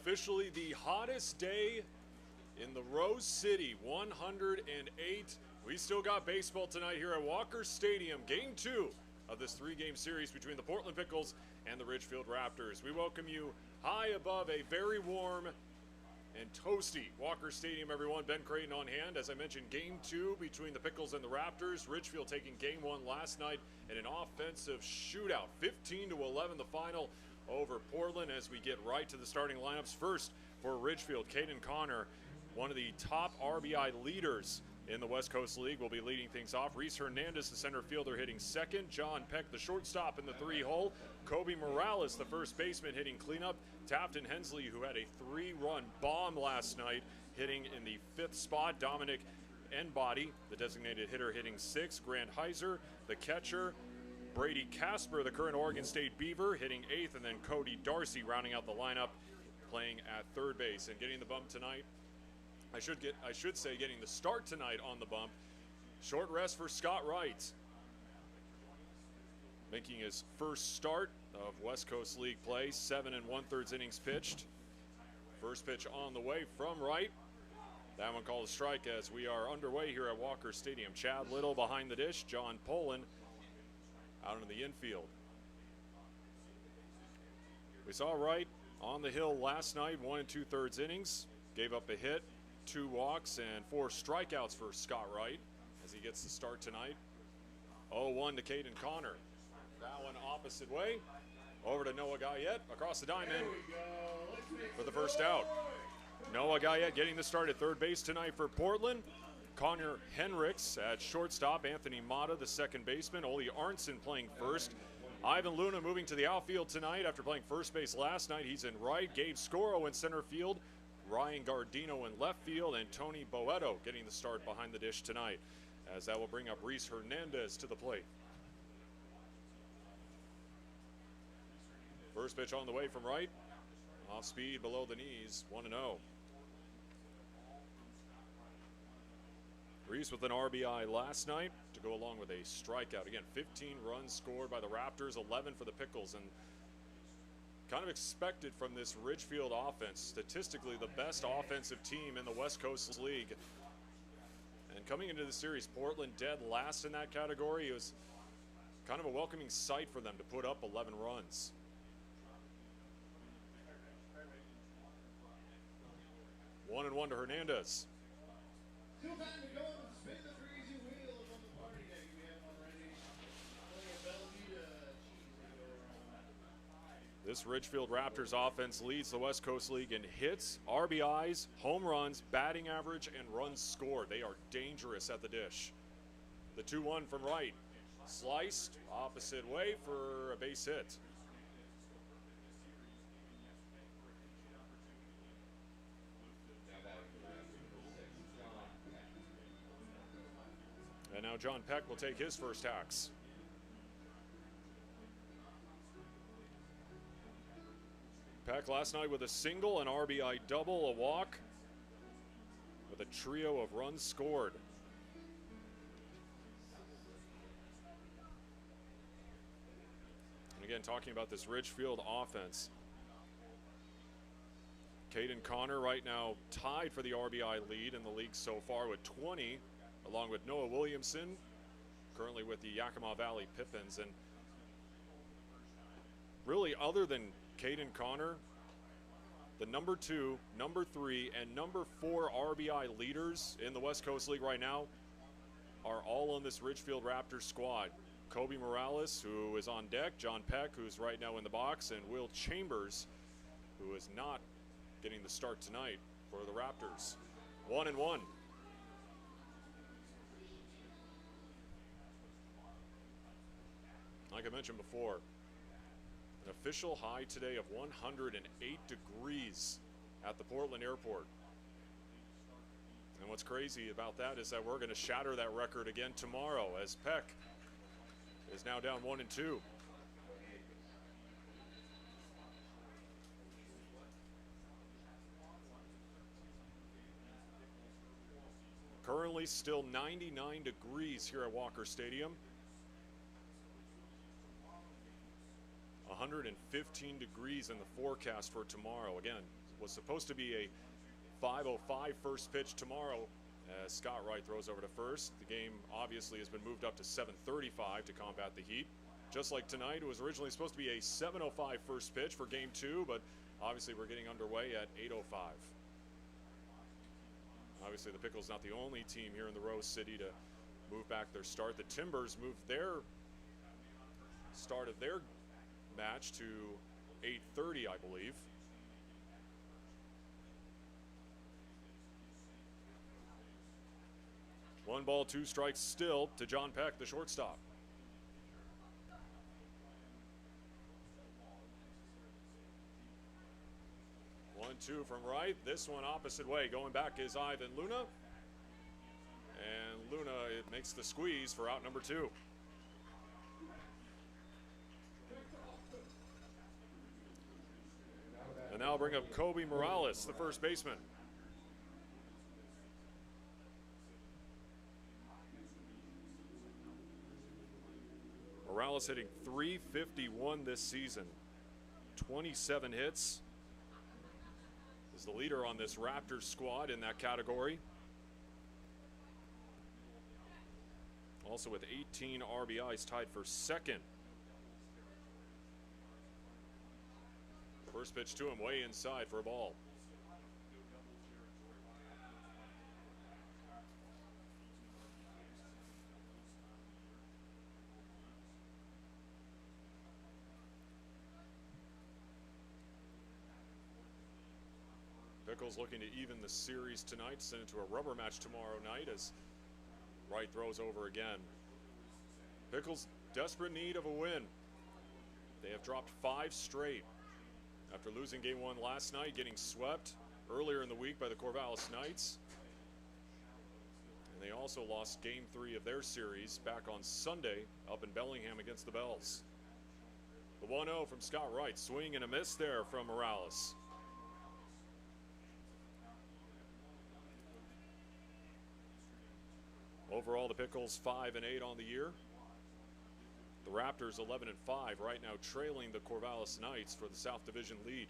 officially the hottest day in the Rose City, 108. We still got baseball tonight here at Walker Stadium, Game 2 of this 3-game series between the Portland Pickles and the Ridgefield Raptors. We welcome you high above a very warm and toasty Walker Stadium, everyone. Ben Creighton on hand. As I mentioned, Game 2 between the Pickles and the Raptors. Ridgefield taking Game 1 last night in an offensive shootout. 15-11 the final over Portland, as we get right to the starting lineups. First for Ridgefield, Caden Connor, one of the top RBI leaders in the West Coast League, will be leading things off. Reese Hernandez, the center fielder, hitting second. John Peck, the shortstop, in the 3-hole. Kobe Morales, the first baseman, hitting cleanup. Tafton Hensley, who had a 3-run bomb last night, hitting in the 5th spot. Dominic Enbody, the designated hitter, hitting 6th. Grant Heiser, the catcher. Brady Casper, the current Oregon State Beaver, hitting 8th. And then Cody Darcy rounding out the lineup, playing at third base. And getting the bump tonight, I should say getting the start tonight on the bump, short rest for Scott Wright, making his first start of West Coast League play. 7 1/3 innings pitched. First pitch on the way from Wright. That one called a strike, as we are underway here at Walker Stadium. Chad Little behind the dish. John Poland out in the infield. We saw Wright on the hill last night, 1 2/3 innings. Gave up a hit, 2 walks, and 4 strikeouts for Scott Wright as he gets the start tonight. 0-1 to Caden Connor. That one opposite way. Over to Noah Guyette across the diamond for the first out. Noah Guyette getting the start at third base tonight for Portland. Connor Henricks at shortstop. Anthony Mata, the second baseman. Ole Arnson playing first. Ivan Luna moving to the outfield tonight after playing first base last night. He's in right. Gabe Scoro in center field. Ryan Gardino in left field, and Tony Boeto getting the start behind the dish tonight, as that will bring up Reese Hernandez to the plate. First pitch on the way from Wright. Off speed, below the knees, 1-0. Reese with an RBI last night to go along with a strikeout. Again, 15 runs scored by the Raptors, 11 for the Pickles, and kind of expected from this Ridgefield offense. Statistically, the best offensive team in the West Coast League. And coming into the series, Portland dead last in that category. It was kind of a welcoming sight for them to put up 11 runs. One and one to Hernandez. Still time to go and spin the crazy wheel on the party deck we have already. This Ridgefield Raptors offense leads the West Coast League in hits, RBIs, home runs, batting average, and runs scored. They are dangerous at the dish. The 2-1 from Wright. Sliced opposite way for a base hit. And now John Peck will take his first hacks. Peck last night with a single, an RBI double, a walk, with a trio of runs scored. And again, talking about this Ridgefield offense, Caden Connor right now tied for the RBI lead in the league so far with 20, along with Noah Williamson, currently with the Yakima Valley Pippins. And really, other than Caden Connor, the number 2, number 3, and number 4 RBI leaders in the West Coast League right now are all on this Ridgefield Raptors squad. Kobe Morales, who is on deck, John Peck, who's right now in the box, and Will Chambers, who is not getting the start tonight for the Raptors. 1 and 1. Like I mentioned before, an official high today of 108 degrees at the Portland airport. And what's crazy about that is that we're going to shatter that record again tomorrow, as Peck is now down 1 and 2. Currently still 99 degrees here at Walker Stadium. 115 degrees in the forecast for tomorrow. Again, was supposed to be a 5:05 first pitch tomorrow as Scott Wright throws over to first. The game obviously has been moved up to 7:35 to combat the heat. Just like tonight, it was originally supposed to be a 7:05 first pitch for game 2, but obviously we're getting underway at 8:05. Obviously the Pickles not the only team here in the Rose City to move back their start. The Timbers moved their start of their match to 8:30, I believe. One ball, 2 strikes still to John Peck, the shortstop. One, 2 from right. This one opposite way. Going back is Ivan Luna. And Luna, it makes the squeeze for out number 2. And now I'll bring up Kobe Morales, the first baseman. Morales hitting .351 this season. 27 hits. Is the leader on this Raptors squad in that category. Also with 18 RBIs, tied for second. First pitch to him, way inside for a ball. Pickles looking to even the series tonight, send it to a rubber match tomorrow night as Wright throws over again. Pickles desperate need of a win. They have dropped 5 straight after losing game 1 last night, getting swept earlier in the week by the Corvallis Knights. And they also lost game 3 of their series back on Sunday up in Bellingham against the Bells. The 1-0 from Scott Wright, swing and a miss there from Morales. Overall, the Pickles 5-8 on the year. The Raptors 11-5, right now trailing the Corvallis Knights for the South Division lead.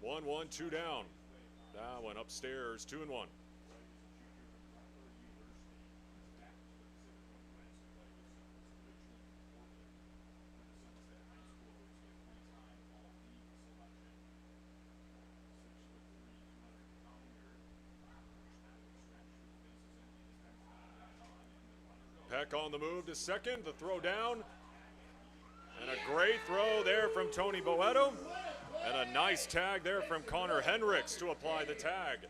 One, 2 down. That one upstairs, 2-1. Peck on the move to second, the throw down. And a great throw there from Tony Boeto. And a nice tag there from Connor Hendricks to apply the tag.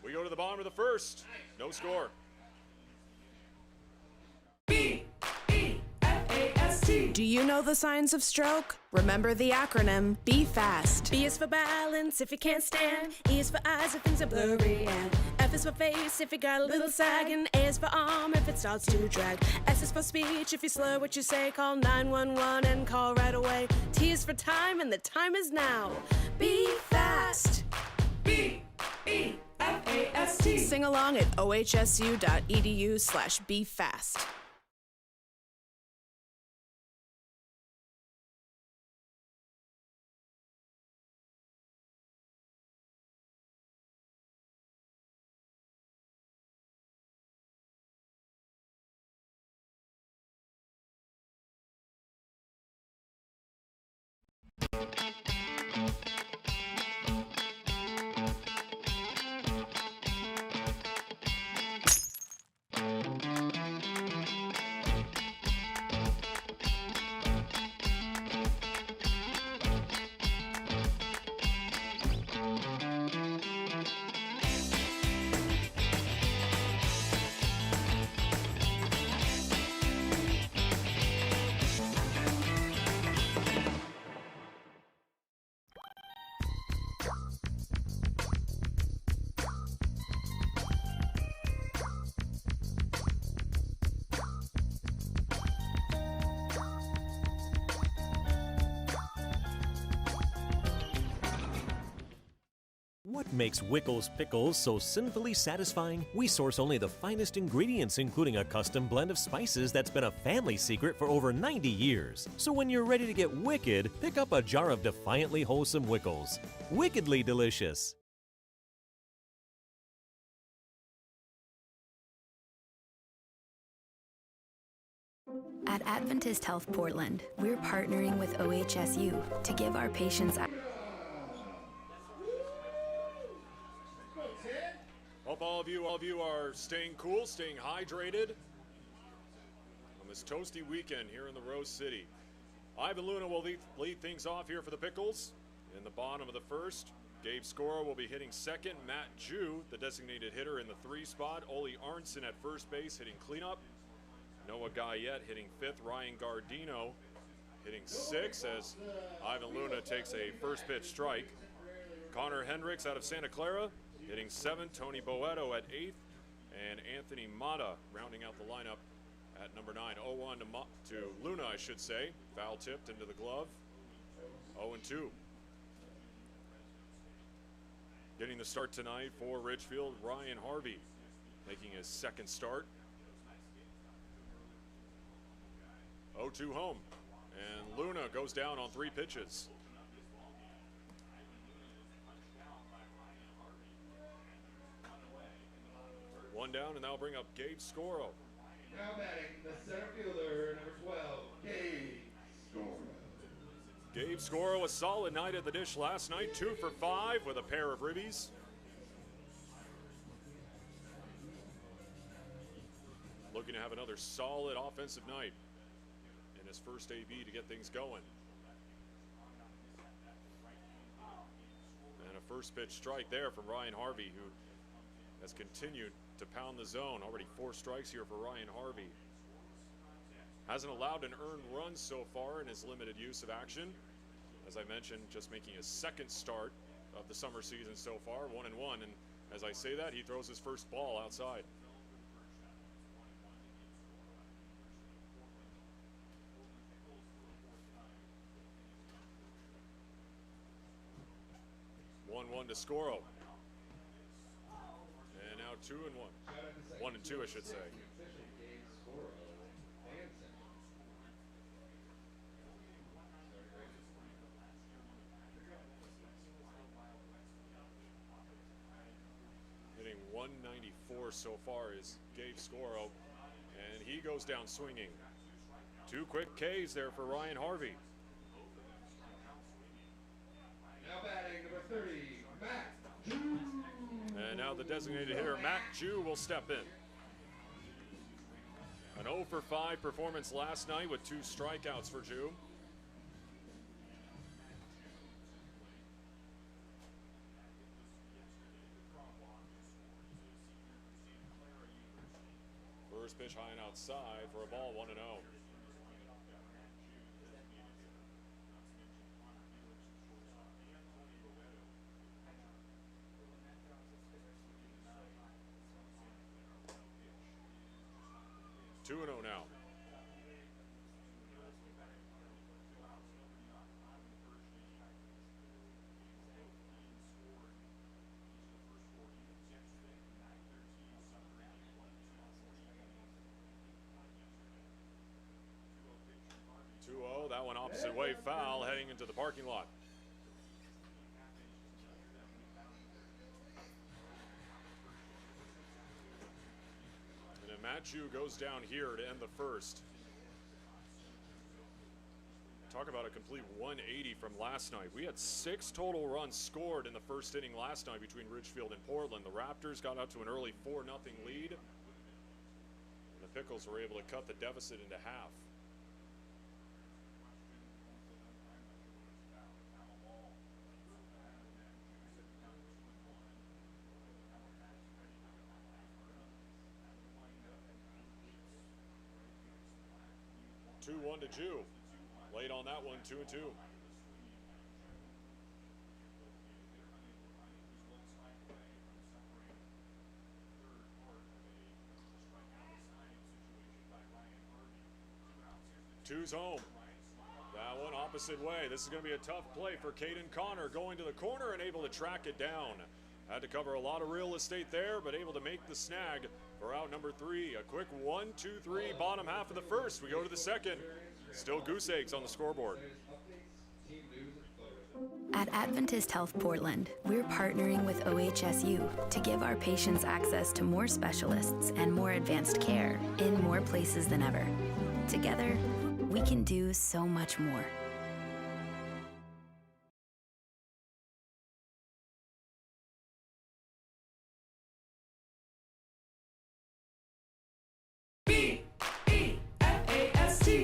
We go to the bottom of the first. No score. Do you know the signs of stroke? Remember the acronym, Be Fast. B is for balance if you can't stand. E is for eyes if things are blurry. And F is for face if you got a little sag. And A is for arm if it starts to drag. S is for speech if you slur what you say. Call 911 and call right away. T is for time and the time is now. Be fast. B-E-F-A-S-T. Sing along at ohsu.edu/BeFast. What makes Wickles Pickles so sinfully satisfying? We source only the finest ingredients, including a custom blend of spices that's been a family secret for over 90 years. So when you're ready to get wicked, pick up a jar of defiantly wholesome Wickles. Wickedly delicious. At Adventist Health Portland, we're partnering with OHSU to give our patients Hope all of you are staying cool, staying hydrated on this toasty weekend here in the Rose City. Ivan Luna will lead things off here for the Pickles. In the bottom of the first, Gabe Scoro will be hitting second. Matt Jew, the designated hitter, in the 3 spot. Ole Arnson at first base hitting cleanup. Noah Guyette hitting 5th. Ryan Gardino hitting 6th as Ivan Luna takes a first pitch strike. Connor Hendricks out of Santa Clara hitting 7th. Tony Boeto at 8th. And Anthony Mata rounding out the lineup at number 9. 0-1 to Luna, I should say. Foul tipped into the glove. 0-2. Getting the start tonight for Ridgefield, Ryan Harvey making his second start. 0-2 home. And Luna goes down on 3 pitches. One down, and that'll bring up Gabe Scoro. Now batting the center fielder, number 12, Gabe Scoro. Gabe Scoro, a solid night at the dish last night, 2 for 5 with a pair of ribbies. Looking to have another solid offensive night in his first AB to get things going. And a first pitch strike there from Ryan Harvey, who has continued to pound the zone. Already 4 strikes here for Ryan Harvey. Hasn't allowed an earned run so far in his limited use of action. As I mentioned, just making his second start of the summer season so far, 1-1. And as I say that, he throws his first ball outside. To Scoro. And now 2-1. 1-2, I should say. Hitting 194 so far is Gabe Scoro, and he goes down swinging. 2 quick Ks there for Ryan Harvey. Now batting number 30, Matt Jew. And now the designated hitter, Matt Jew, will step in. An 0 for 5 performance last night with 2 strikeouts for Jew. First pitch high and outside for a ball, 1-0. 2-0 now. That one opposite way, foul, heading into the parking lot. And then Matt Jew goes down here to end the first. Talk about a complete 180 from last night. We had 6 total runs scored in the first inning last night between Ridgefield and Portland. The Raptors got out to an early 4-0 lead. The Pickles were able to cut the deficit into half. Two 1 to Jew. Late on that one, 2-2. Two's home. That one opposite way. This is going to be a tough play for Caden Connor, going to the corner and able to track it down. Had to cover a lot of real estate there, but able to make the snag for out number 3. A quick 1-2-3 bottom half of the first. We go to the second. Still goose eggs on the scoreboard. At Adventist Health Portland, we're partnering with OHSU to give our patients access to more specialists and more advanced care in more places than ever. Together, we can do so much more.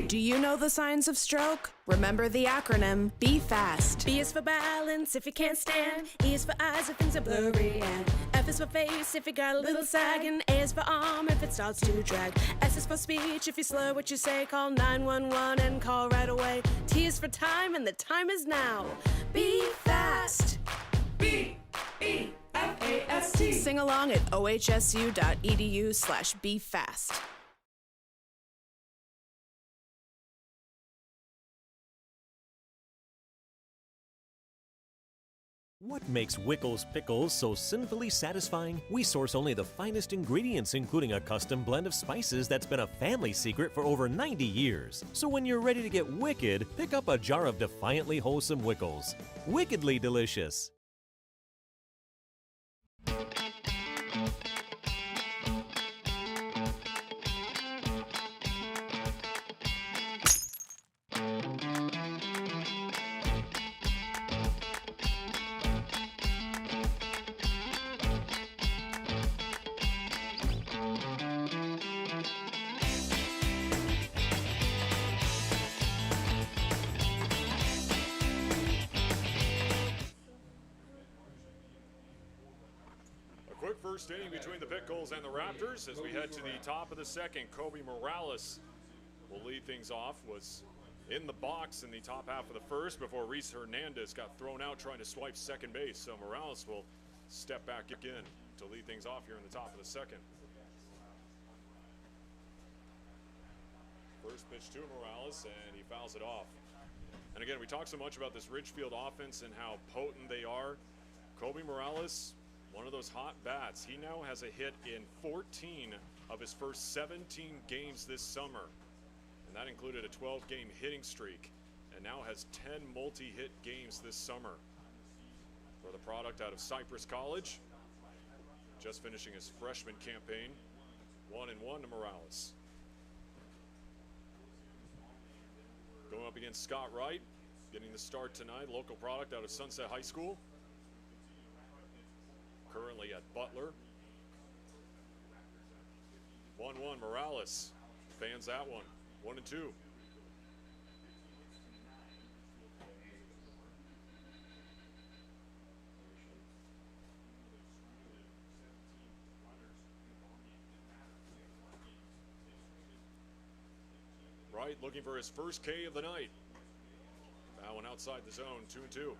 Do you know the signs of stroke? Remember the acronym Be Fast. B is for balance if you can't stand. E is for eyes if things are blurry. And F is for face if you got a little sag. And A is for arm if it starts to drag. S is for speech if you slur what you say. Call 911 and call right away. T is for time and the time is now. Be fast. B-E-F-A-S-T. Sing along at ohsu.edu/befast. What makes Wickles Pickles so sinfully satisfying? We source only the finest ingredients, including a custom blend of spices that's been a family secret for over 90 years. So when you're ready to get wicked, pick up a jar of defiantly wholesome Wickles. Wickedly delicious. First inning between the Pickles and the Raptors as we head to the top of the second. Kobe Morales will lead things off. Was in the box in the top half of the first before Reese Hernandez got thrown out trying to swipe second base. So Morales will step back again to lead things off here in the top of the second. First pitch to Morales and he fouls it off. And again, we talk so much about this Ridgefield offense and how potent they are. Kobe Morales, one of those hot bats. He now has a hit in 14 of his first 17 games this summer. And that included a 12-game hitting streak. And now has 10 multi-hit games this summer. For the product out of Cypress College. Just finishing his freshman campaign. 1-1 to Morales. Going up against Scott Wright. Getting the start tonight. Local product out of Sunset High School. Currently at Butler. 1-1 Morales fans that one. 1-2. Wright looking for his first K of the night. That one outside the zone. 2-2.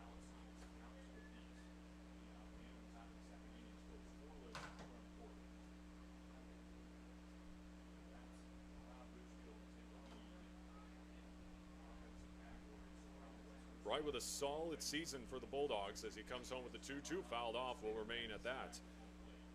Wright with a solid season for the Bulldogs as he comes home with the 2-2. Fouled off, will remain at that.